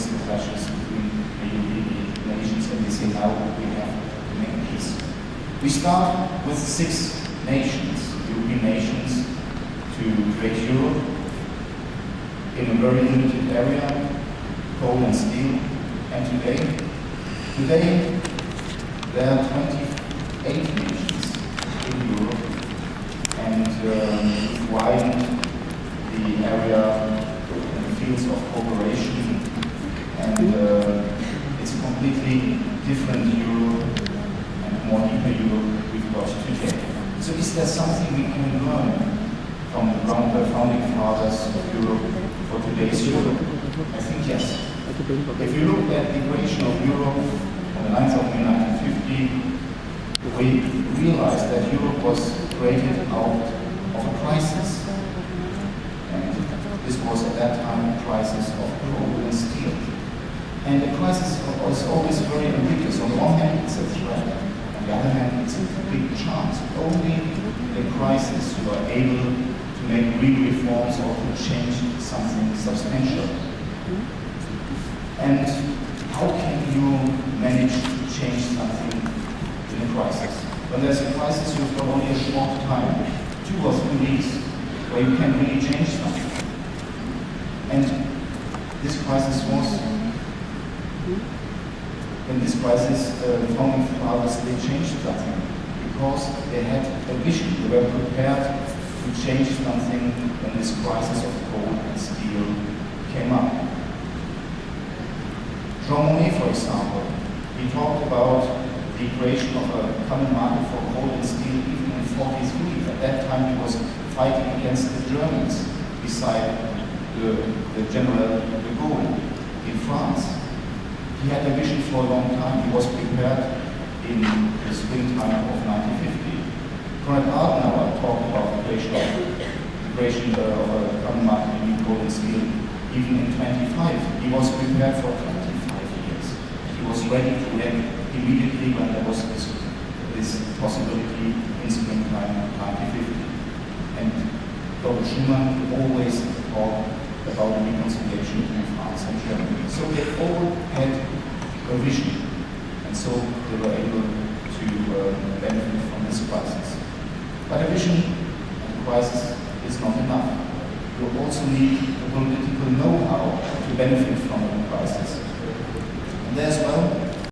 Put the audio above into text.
political clashes between the European nations, and they say now we have to make peace. We start with 6 nations, European nations, to create Europe in a very limited area, coal and steel. And today there are 28 nations in Europe, and we've widened the area in the fields of cooperation, and it's a completely different Europe and more deeper Europe we've got today. So is there something we can learn from the founding fathers of Europe for today's Europe? I think yes. If you look at the creation of Europe on the 9th of May 1950, we realized that Europe was created out of a crisis. And this was at that time a crisis of coal and steel. And the crisis was always very ambiguous. On the one hand, it's a threat. On the other hand, it's a big chance. Only in a crisis you are able to make real reforms or to change something substantial. And how can you manage to change something in a crisis? When there's a crisis, you've got only a short time, 2 or 3 weeks, where you can really change something. And this crisis was, in this crisis, the founding fathers, they changed something because they had a vision. They were prepared to change something when this crisis of coal and steel came up. Jean Monnet, for example, he talked about the creation of a common market for coal and steel even in 1943. At that time he was fighting against the Germans beside the General de Gaulle in France. He had a vision for a long time. He was prepared in the springtime of 1950. Konrad Adenauer talked about the creation of a common market between coal and steel even in 1925. He was prepared for 25 years. He was ready to act immediately when there was this possibility in springtime 1950. And Dr. Schumann always talked about reconciliation in France and Germany. So they all had a vision, and so they were able